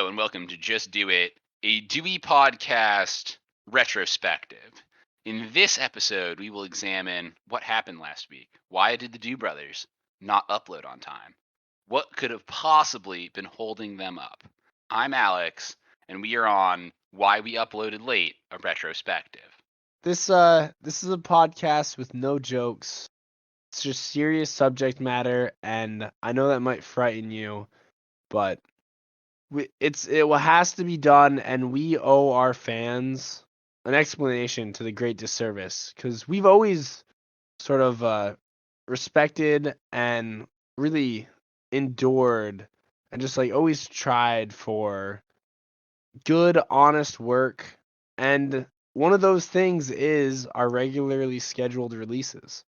Hello and welcome to Just Do It, a Dewey podcast retrospective. In this episode, we will examine what happened last week. Why did the Dew brothers not upload on time? What could have possibly been holding them up? I'm Alex, and we are on Why We Uploaded Late, a retrospective. This is a podcast with no jokes. It's just serious subject matter, and I know that might frighten you, but it has to be done, and we owe our fans an explanation to the great disservice, because we've always sort of respected and really endured and just like always tried for good, honest work, and one of those things is our regularly scheduled releases.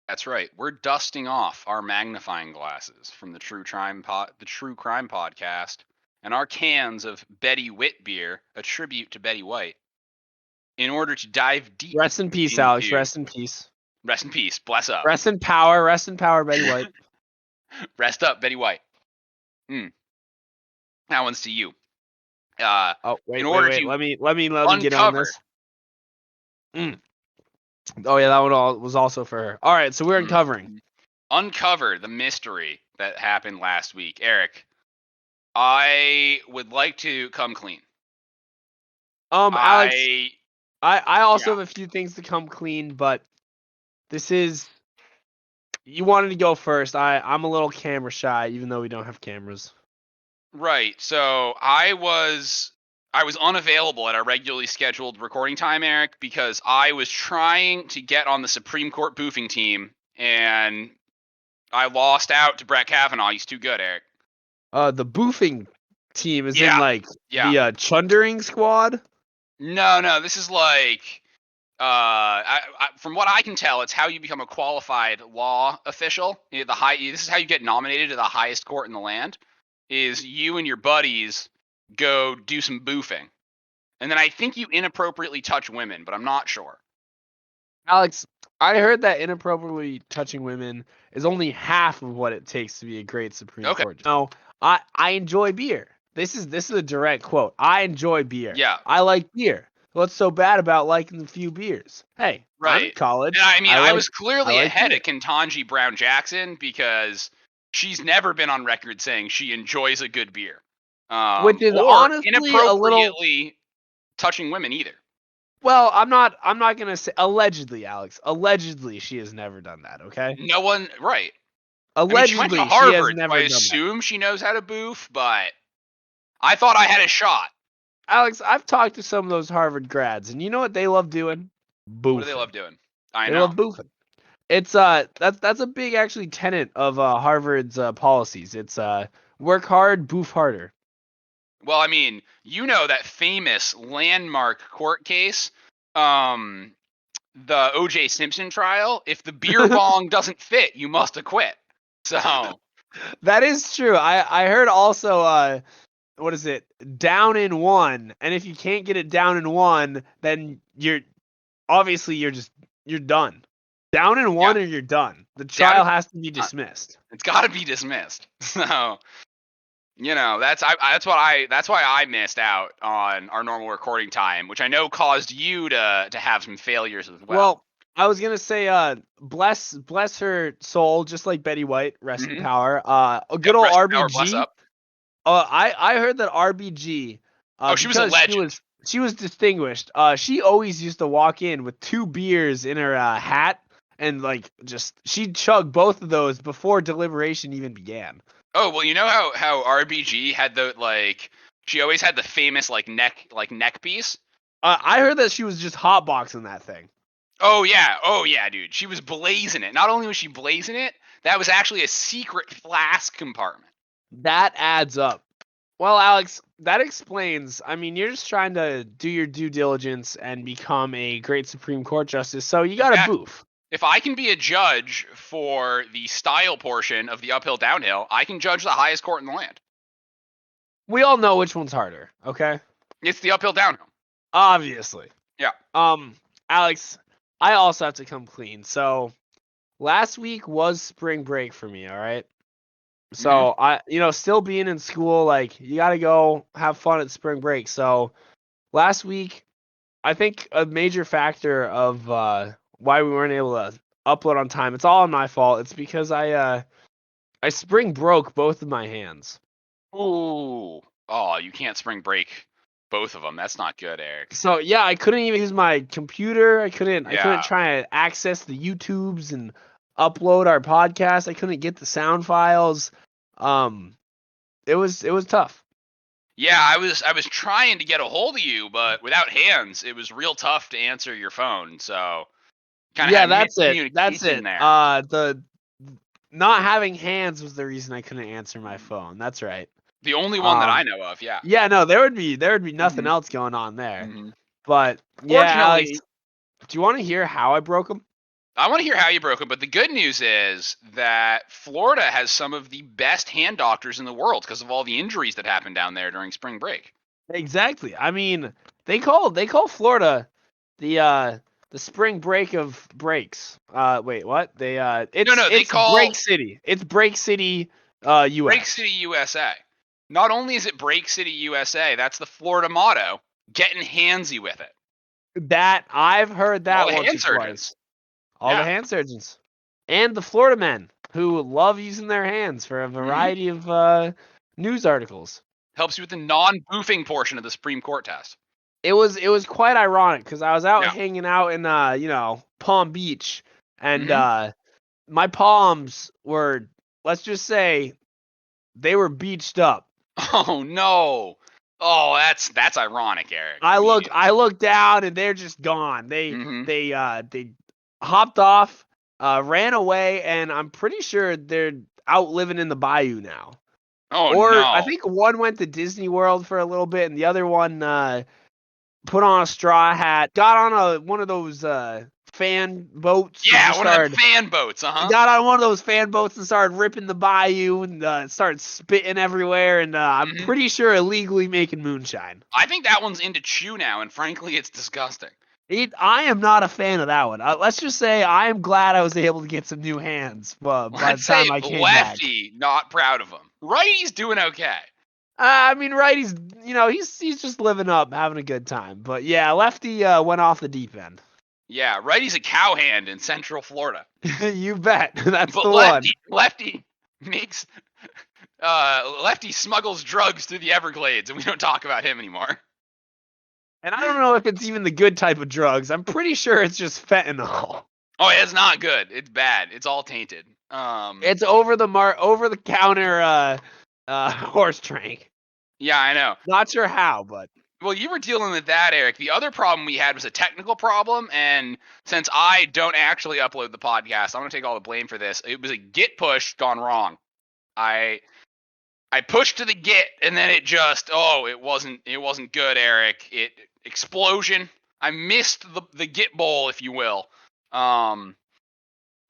That's right. We're dusting off our magnifying glasses from the True Crime podcast and our cans of Betty White beer, a tribute to Betty White, in order to dive deep. Rest in peace, Alex. Rest in peace. Rest in peace. Bless up. Rest in power. Rest in power, Betty White. Rest up, Betty White. That one's to you. Wait. Let me get on this. Oh yeah, that one was also for her. All right, so we're uncovering. Uncover the mystery that happened last week. Eric, I would like to come clean. Alex, I also have a few things to come clean, but this is, you wanted to go first. I'm a little camera shy, even though we don't have cameras. Right. So I was unavailable at our regularly scheduled recording time, Eric, because I was trying to get on the Supreme Court boofing team, and I lost out to Brett Kavanaugh. He's too good, Eric. The boofing team is in the chundering squad? No. This is like, from what I can tell, it's how you become a qualified law official. This is how you get nominated to the highest court in the land. Is you and your buddies go do some boofing. And then I think you inappropriately touch women, but I'm not sure. Alex, I heard that inappropriately touching women is only half of what it takes to be a great Supreme Court judge. No, I enjoy beer. This is a direct quote. I enjoy beer. Yeah. I like beer. What's so bad about liking a few beers? Hey, right. I'm in college. And I was clearly ahead of Ketanji Brown Jackson because she's never been on record saying she enjoys a good beer. Which is honestly inappropriately touching women either. Well, I'm not gonna say allegedly, Alex. Allegedly, she has never done that. Okay. No one, right? Allegedly, she went to Harvard, she has never done that. I assume she knows how to boof, but I thought I had a shot. Alex, I've talked to some of those Harvard grads, and you know what they love doing? Boofing. What do they love doing? I know. They love boofing. It's that's a big actually tenet of Harvard's policies. It's work hard, boof harder. Well, I mean, you know that famous landmark court case, the O.J. Simpson trial. If the beer bong doesn't fit, you must acquit. So that is true. I heard also what is it? Down in one, and if you can't get it down in one, then you're done. Down in one, or you're done. The trial has to be dismissed. It's got to be dismissed. So. That's why I missed out on our normal recording time, which I know caused you to have some failures as well. Well, I was gonna say, bless her soul, just like Betty White, rest in power. A good old RBG. Bless up. I heard that RBG. She was a legend. She was distinguished. She always used to walk in with 2 beers in her hat, and she'd chug both of those before deliberation even began. Oh, well, you know how RBG had she always had the famous neck piece? I heard that she was just hotboxing that thing. Oh yeah, dude. She was blazing it. Not only was she blazing it, that was actually a secret flask compartment. That adds up. Well, Alex, that explains. I mean, you're just trying to do your due diligence and become a great Supreme Court justice, so you gotta boof. If I can be a judge for the style portion of the uphill downhill, I can judge the highest court in the land. We all know which one's harder, okay? It's the uphill downhill. Obviously. Yeah. Alex, I also have to come clean. So, last week was spring break for me, all right? So still being in school, like you got to go have fun at spring break. So last week, I think a major factor of why we weren't able to upload on time. It's all on my fault. It's because I spring broke both of my hands. Ooh. Oh, you can't spring break both of them. That's not good, Eric. So yeah, I couldn't even use my computer. I couldn't Yeah. try to access the YouTubes and upload our podcast. I couldn't get the sound files. It was tough. Yeah, I was trying to get a hold of you, but without hands, it was real tough to answer your phone. So kind of Yeah, had that's it. That's miscommunication it. there. The not having hands was the reason I couldn't answer my phone. That's right. The only one that I know of, yeah. Yeah, no, there would be nothing else going on there. But yeah, Alex, Fortunately, do you want to hear how I broke them? I want to hear how you broke them, but the good news is that Florida has some of the best hand doctors in the world because of all the injuries that happened down there during spring break. Exactly. I mean, they call Florida the spring break of breaks. Wait, what? It's Break City. It's Break City, US. Break City, USA. Not only is it Break City, USA, that's the Florida motto. Getting handsy with it. That I've heard that All the once hand or surgeons. twice. All the hand surgeons and the Florida men who love using their hands for a variety of news articles. Helps you with the non-boofing portion of the Supreme Court test. It was quite ironic because I was out hanging out in Palm Beach, and my palms were, let's just say, they were beached up. Oh no! Oh, that's ironic, Eric. I look down and they're just gone. They hopped off, ran away, and I'm pretty sure they're out living in the bayou now. Oh no! I think one went to Disney World for a little bit, and the other one put on a straw hat, got on one of those fan boats. Yeah, one of the fan boats. Got on one of those fan boats and started ripping the bayou and started spitting everywhere. And I'm pretty sure illegally making moonshine. I think that one's into chew now, and frankly, it's disgusting. I am not a fan of that one. Let's just say I am glad I was able to get some new hands by the time I came Lefty, not proud of him. Righty's doing okay. I mean, Righty's, he's just living up, having a good time. But yeah, Lefty went off the deep end. Yeah, Righty's a cowhand in Central Florida. You bet. That's the one. Lefty makes Lefty smuggles drugs through the Everglades, and we don't talk about him anymore. And I don't know if it's even the good type of drugs. I'm pretty sure it's just fentanyl. Oh, it's not good. It's bad. It's all tainted. It's over the counter horse drink. Yeah, I know. Not sure how, but well, you were dealing with that, Eric. The other problem we had was a technical problem, and since I don't actually upload the podcast, I'm gonna take all the blame for this. It was a Git push gone wrong. I pushed to the Git, and then it just it wasn't good, Eric. Explosion. I missed the Git bowl, if you will. I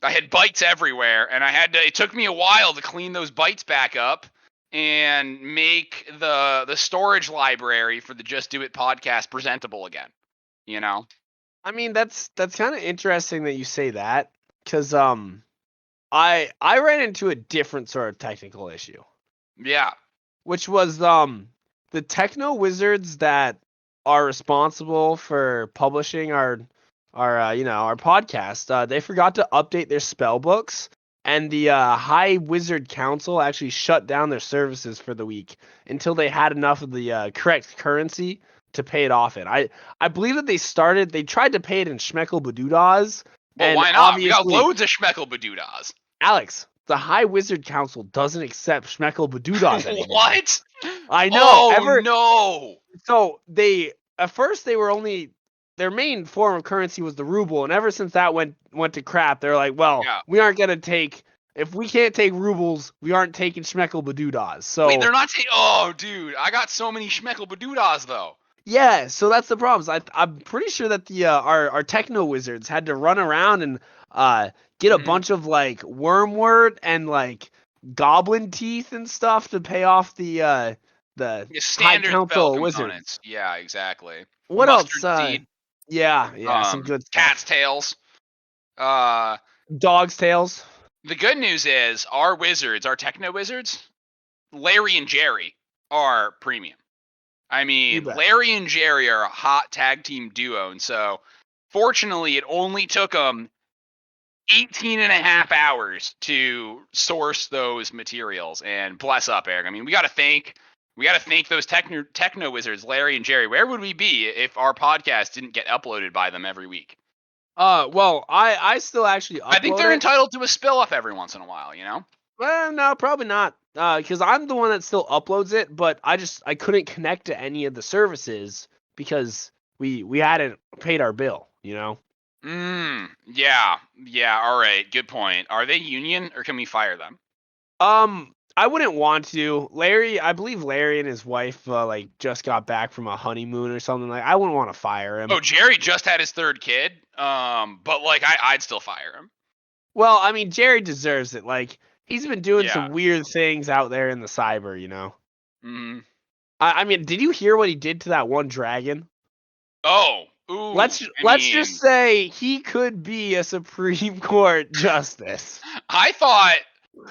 had bytes everywhere, and it took me a while to clean those bytes back up and make the storage library for the Just Do It podcast presentable again. I mean, that's kind of interesting that you say that, because I ran into a different sort of technical issue. Yeah. Which was the techno wizards that are responsible for publishing our podcast. They forgot to update their spell books, and the High Wizard Council actually shut down their services for the week until they had enough of the correct currency to pay it off in. I believe that they tried to pay it in Schmeckle Badoodas. Well, why not? We got loads of Schmeckle Badoodas. Alex, the High Wizard Council doesn't accept Schmeckle Badoodas anymore. What? I know. Oh, no. So at first they were only, their main form of currency was the ruble, and ever since that went to crap, they're like, well, we aren't gonna take, if we can't take rubles, we aren't taking Schmeckle Badoodas. So wait, they're not taking. Oh, dude, I got so many Schmeckle Badoodas though. Yeah, so that's the problem. I'm pretty sure that the our techno wizards had to run around and get a bunch of like wormwort and like goblin teeth and stuff to pay off the High Council wizards. Yeah, exactly. What Mustard else? Seed. Yeah, some good stuff. Cat's tails. Dog's tails. The good news is our wizards, our techno wizards, Larry and Jerry, are premium. I mean, Larry and Jerry are a hot tag team duo, and so fortunately, it only took them 18 and a half hours to source those materials. And bless up, Eric. I mean, we got to thank those techno wizards, Larry and Jerry. Where would we be if our podcast didn't get uploaded by them every week? Well, I still actually upload I think they're entitled to a spill up every once in a while, you know? Well, no, probably not. Because I'm the one that still uploads it, but I couldn't connect to any of the services because we hadn't paid our bill, you know? Yeah, all right, good point. Are they union, or can we fire them? I wouldn't want to. I believe Larry and his wife, just got back from a honeymoon or something. Like, I wouldn't want to fire him. Oh, Jerry just had his third kid, but, like, I'd still fire him. Well, I mean, Jerry deserves it. Like, he's been doing some weird things out there in the cyber, you know? Mm-hmm. I mean, did you hear what he did to that one dragon? Oh, ooh. Let's just say he could be a Supreme Court justice. I thought,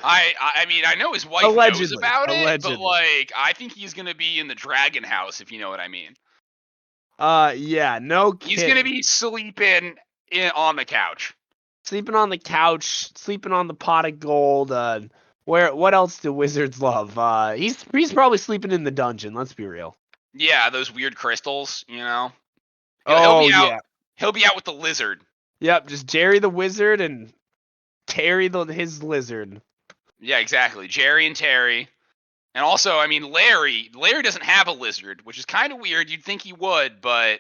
I mean, I know his wife knows about it, but, like, I think he's gonna be in the dragon house, if you know what I mean. Yeah, no kidding. He's gonna be sleeping on the couch. Sleeping on the couch, sleeping on the pot of gold. What else do wizards love? He's probably sleeping in the dungeon. Let's be real. Yeah, those weird crystals, you know. He'll be out with the lizard. Yep, just Jerry the wizard and Terry his lizard. Yeah, exactly. Jerry and Terry. And also, I mean, Larry doesn't have a lizard, which is kind of weird. You'd think he would, but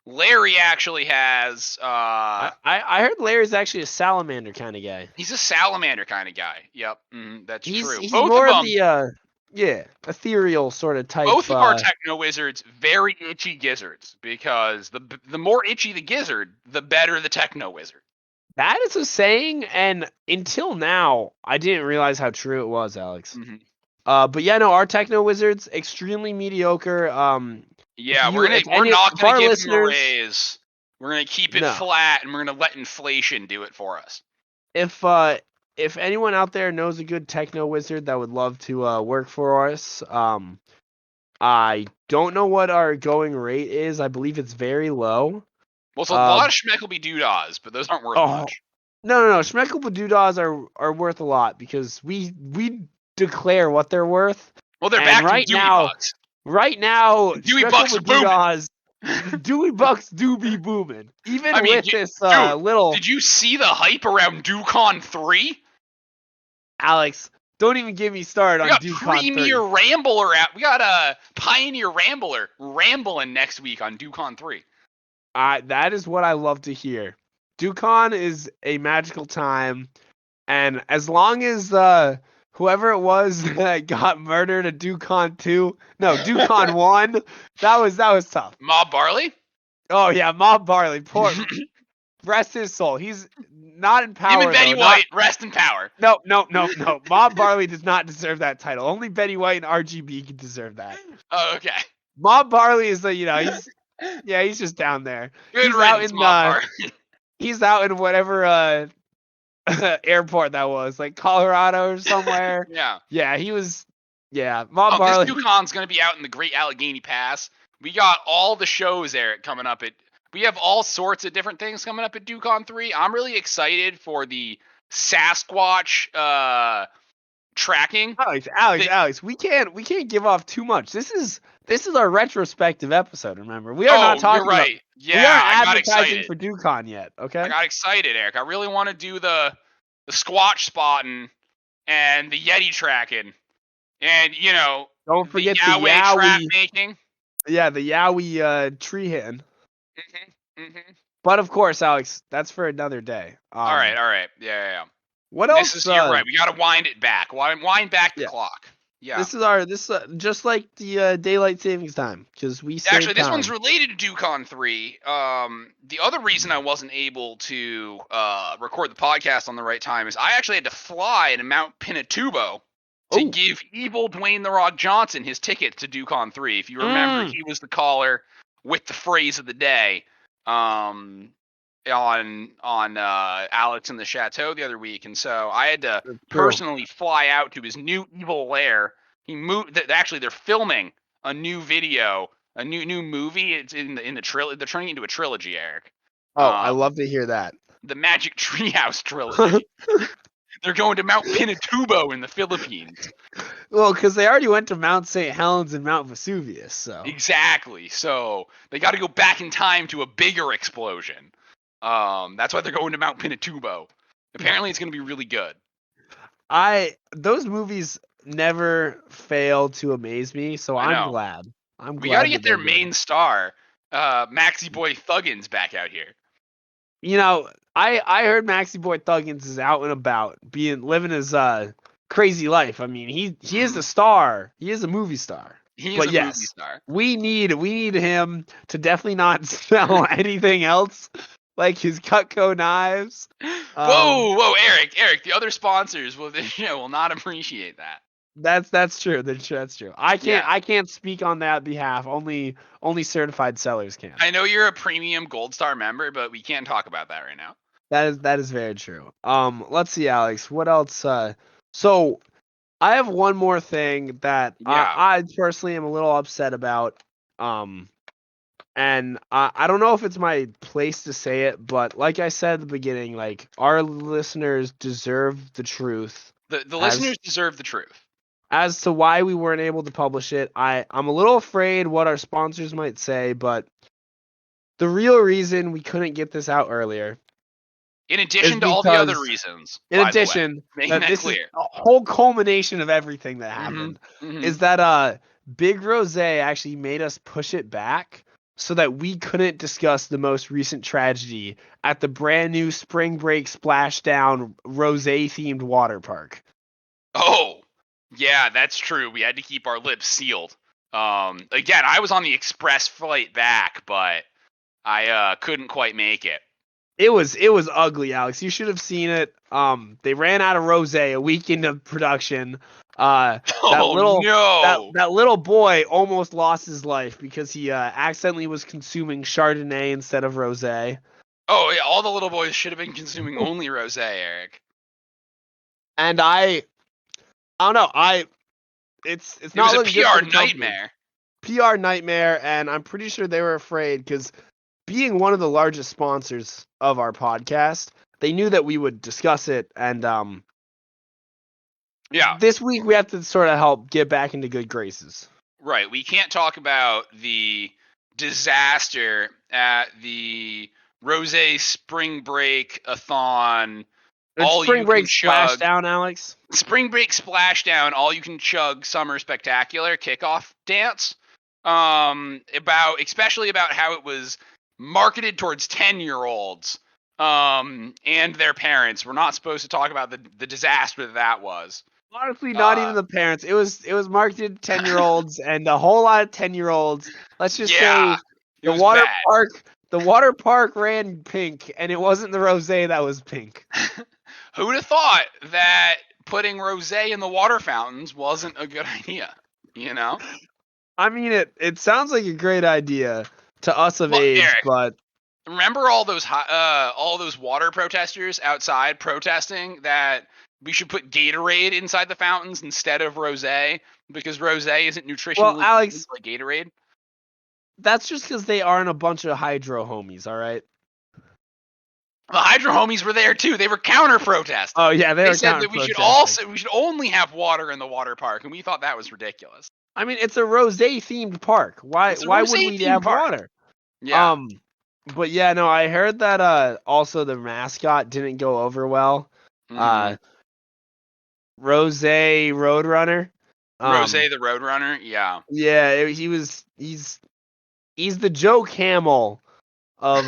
Larry actually has. I heard Larry's actually a salamander kind of guy. He's a salamander kind of guy. Yep, that's true. He's both more of the ethereal sort of type. Both of our techno wizards, very itchy gizzards, because the more itchy the gizzard, the better the techno wizard. That is a saying, and until now, I didn't realize how true it was, Alex. Mm-hmm. But yeah, no, our techno wizards extremely mediocre. Yeah, we're not gonna give them a raise. We're gonna keep it flat, and we're gonna let inflation do it for us. If anyone out there knows a good techno wizard that would love to work for us, I don't know what our going rate is. I believe it's very low. Well, it's a lot of Schmeckleby Doodahs, but those aren't worth much. No. Schmeckleby Doodahs are worth a lot because we declare what they're worth. Well, they're back right to Dewey Bucks. Right now, Dewey Bucks are booming. Dewey Bucks do be booming. Even with this little. Did you see the hype around DuCon 3? Alex, don't even get me started on DuCon 3. We got Premier Rambler out. We got a Pioneer Rambler rambling next week on DuCon 3. That is what I love to hear. DuCon is a magical time, and as long as whoever it was that got murdered at DuCon 2, no, DuCon 1, that was tough. Mob Barley? Oh yeah, Mob Barley. Poor, rest his soul. He's not in power. Even Betty White, rest in power. No. Mob Barley does not deserve that title. Only Betty White and RGB can deserve that. Oh, okay. Mob Barley is he's just down there. Good riddance, Mob Barley. He's out in whatever airport that was, like Colorado or somewhere. Yeah, he was. Yeah, Mob Barley. This DuCon's gonna be out in the Great Allegheny Pass. We got all the shows, Eric, coming up. We have all sorts of different things coming up at DuCon 3. I'm really excited for the Sasquatch tracking. Alex, we can't give off too much. This is our retrospective episode. Remember, we are not talking. You're right. We aren't advertising for DuCon yet. Okay. I got excited, Eric. I really want to do the Squatch spotting and the Yeti tracking, and don't forget the Yowie trap making. Yeah, the Yowie tree hitting. But of course, Alex, that's for another day. All right. Yeah. What else? You're right. We got to wind it back. Wind back the clock. Yeah. This is just like the daylight savings time, because we actually this one's related to DuCon 3. The other reason I wasn't able to record the podcast on the right time is I actually had to fly to Mount Pinatubo to give evil Dwayne The Rock Johnson his ticket to DuCon 3. If you remember, he was the caller with the phrase of the day. on Alex in the Chateau the other week, and so I had to True. personally fly out to his new evil lair. He moved. Actually, they're filming a new video, a new movie. It's in the trilogy. They're turning it into a trilogy, Eric. Oh, I love to hear that. The Magic Treehouse trilogy. They're going to Mount Pinatubo in the Philippines. Well, because they already went to Mount St. Helens and Mount Vesuvius, so Exactly. So they got to go back in time to a bigger explosion. That's why they're going to Mount Pinatubo. Apparently, it's going to be really good. Those movies never fail to amaze me, so I I'm know. glad. We got to get that their they're main good. star, Maxie Boy Thuggins, back out here. You know, I heard Maxie Boy Thuggins is out and about, living his crazy life. I mean, he is a star. He is a movie star. He is But a movie yes, star. we need him to definitely not sell anything else, like his Cutco knives. Whoa, Eric! The other sponsors will not appreciate that. That's true. That's true. I can't speak on that behalf. Only certified sellers can. I know you're a premium Gold Star member, but we can't talk about that right now. That is very true. Let's see, Alex. What else? So I have one more thing that I personally am a little upset about. And I don't know if it's my place to say it, but like I said at the beginning, like our listeners deserve the truth. The listeners deserve the truth. As to why we weren't able to publish it, I'm a little afraid what our sponsors might say, but the real reason we couldn't get this out earlier, in addition to all the other reasons, making that this clear, is a whole culmination of everything that happened, is that Big Rose actually made us push it back so that we couldn't discuss the most recent tragedy at the brand new Spring Break Splashdown Rose themed water park. Oh, yeah, that's true. We had to keep our lips sealed. Again, I was on the express flight back, but I couldn't quite make it. It was ugly, Alex. You should have seen it. They ran out of rosé a week into production. That little boy almost lost his life because he accidentally was consuming Chardonnay instead of rosé. Oh yeah, all the little boys should have been consuming only rosé, Eric. And I don't know. It's not a PR nightmare. PR nightmare, and I'm pretty sure they were afraid because, being one of the largest sponsors of our podcast, they knew that we would discuss it, and this week we have to sort of help get back into good graces. Right, we can't talk about the disaster at the Rose Spring Break-a-thon. Spring Break Splashdown, Alex. Spring Break Splashdown, all you can chug Summer Spectacular kickoff dance. Especially about how it was marketed towards 10-year-olds and their parents. We're not supposed to talk about the disaster that was. Honestly, not even the parents. It was marketed to 10-year-olds and a whole lot of 10-year-olds. Let's just say the water park ran pink, and it wasn't the rosé that was pink. Who would have thought that putting rosé in the water fountains wasn't a good idea? You know? I mean, it sounds like a great idea to us of age, Eric, but remember all those water protesters outside protesting that we should put Gatorade inside the fountains instead of rosé because rosé isn't nutritionally Alex, like Gatorade? That's just because they aren't a bunch of hydro homies, all right? The hydro homies were there too. They were counter protesting. Oh yeah, they said that we should only have water in the water park, and we thought that was ridiculous. I mean, it's a rosé themed park. Why would we have water? Yeah. But yeah, no, I heard that also the mascot didn't go over well. Rosé Roadrunner. Rosé the Roadrunner, yeah. Yeah, he's the Joe Camel of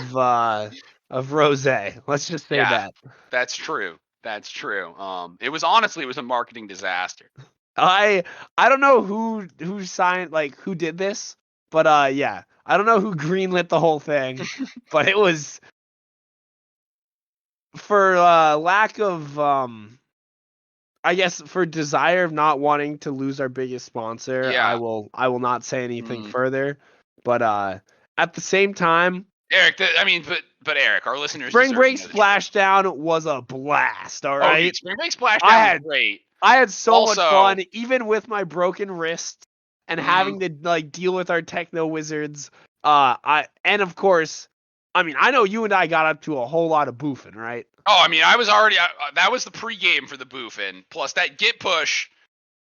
rosé. Let's just say that. That's true. That's true. It was a marketing disaster. I don't know who signed, like, who did this, but yeah, I don't know who greenlit the whole thing, but it was for lack of I guess for desire of not wanting to lose our biggest sponsor. Yeah. I will not say anything further, but at the same time, Eric, But Eric, our listeners Spring deserve Break to know the truth. Splashdown was a blast. All Oh, right. dude, Spring Break Splashdown was great. I had so much Also- fun, even with my broken wrist and Mhm. having to like deal with our techno wizards. And of course, I mean, I know you and I got up to a whole lot of boofing, right? Oh, I mean, I was already that was the pregame for the boofing. Plus that git push,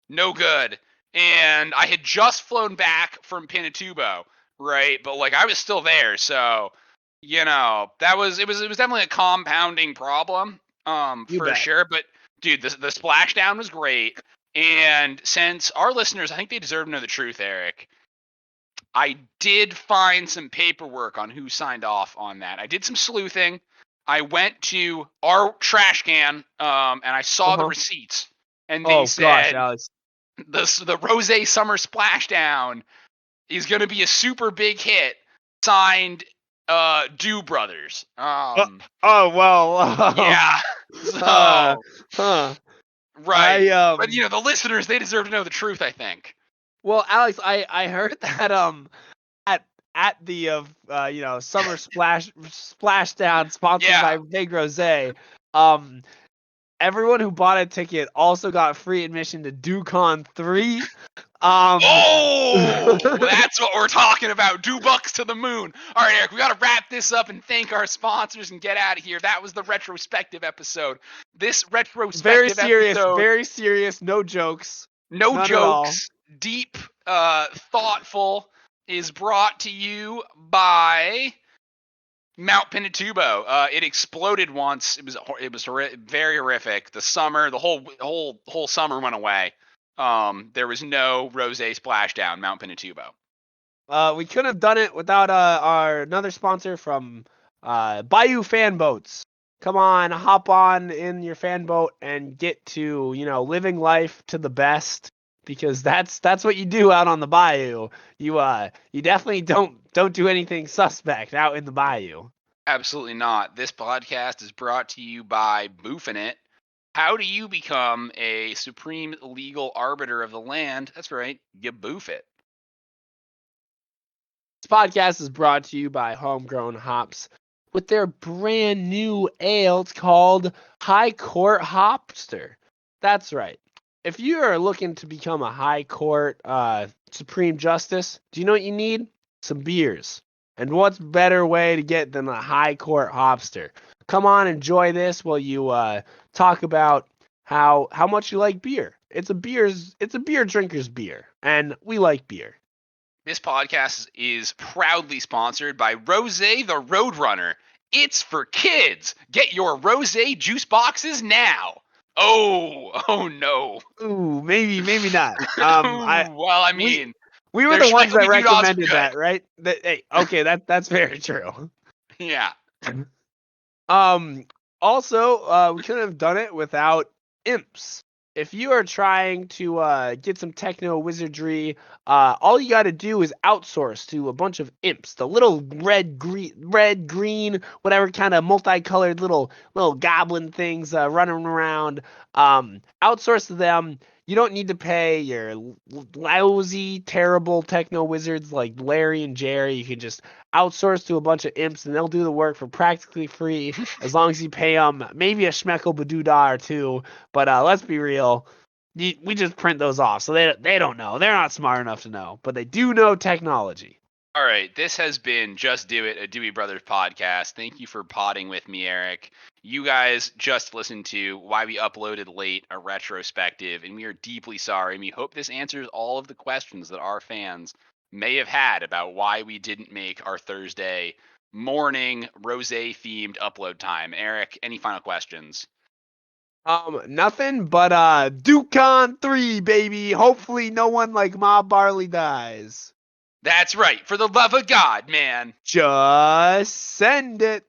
no good. And I had just flown back from Pinatubo, right? But like I was still there, so you know it was definitely a compounding problem, You for bet. sure. But dude, the splashdown was great. And since our listeners, I think they deserve to know the truth, Eric. I did find some paperwork on who signed off on that. I did some sleuthing. I went to our trash can, and I saw the receipts, and they Oh gosh, said Alex. the Rose Summer Splashdown is going to be a super big hit. Signed, Do Brothers. Oh well. Yeah. So Huh. right, but you know the listeners, they deserve to know the truth, I think. Well, Alex, I heard that at the summer splashdown sponsored Yeah. by Big Rose, everyone who bought a ticket also got free admission to DoCon 3. Oh, that's what we're talking about. Do bucks to the moon. All right, Eric, we got to wrap this up and thank our sponsors and get out of here. That was the retrospective episode. This retrospective episode, very serious, no jokes. no None at all. jokes, deep, thoughtful, is brought to you by Mount Pinatubo. It exploded once. It was very horrific. The summer, the whole summer went away. There was no Rose Splashdown, Mount Pinatubo. We couldn't have done it without our another sponsor from Bayou Fan Boats. Come on, hop on in your fan boat and get to, living life to the best, because that's what you do out on the bayou. You definitely don't do anything suspect out in the bayou. Absolutely not. This podcast is brought to you by Boofin' It. How do you become a supreme legal arbiter of the land? That's right, you boof it. This podcast is brought to you by Homegrown Hops with their brand new ale. It's called High Court Hopster. That's right. If you are looking to become a high court supreme justice, do you know what you need? Some beers. And what's better way to get than a high court hopster? Come on, enjoy this while you talk about how much you like beer. It's a beer drinker's beer, and we like beer. This podcast is proudly sponsored by Rose the Roadrunner. It's for kids. Get your Rose juice boxes now. Oh no. Ooh, maybe not. We were the ones that recommended that, right? That's very true. Yeah. Also, we couldn't have done it without imps. If you are trying to get some techno wizardry, all you got to do is outsource to a bunch of imps. The little red, green, whatever kind of multicolored little goblin things running around. Outsource to them. You don't need to pay your lousy, terrible techno wizards like Larry and Jerry. You can just outsource to a bunch of imps, and they'll do the work for practically free, as long as you pay them maybe a schmeckle badoodah or two. But let's be real, we just print those off, so they don't know. They're not smart enough to know, but they do know technology. All right, this has been Just Do It, a Dewey Brothers podcast. Thank you for potting with me, Eric. You guys just listened to why we uploaded late, a retrospective, and we are deeply sorry. And we hope this answers all of the questions that our fans may have had about why we didn't make our Thursday morning rosé-themed upload time. Eric, any final questions? Nothing but DoCon 3, baby. Hopefully no one like Ma Barley dies. That's right. For the love of God, man. Just send it.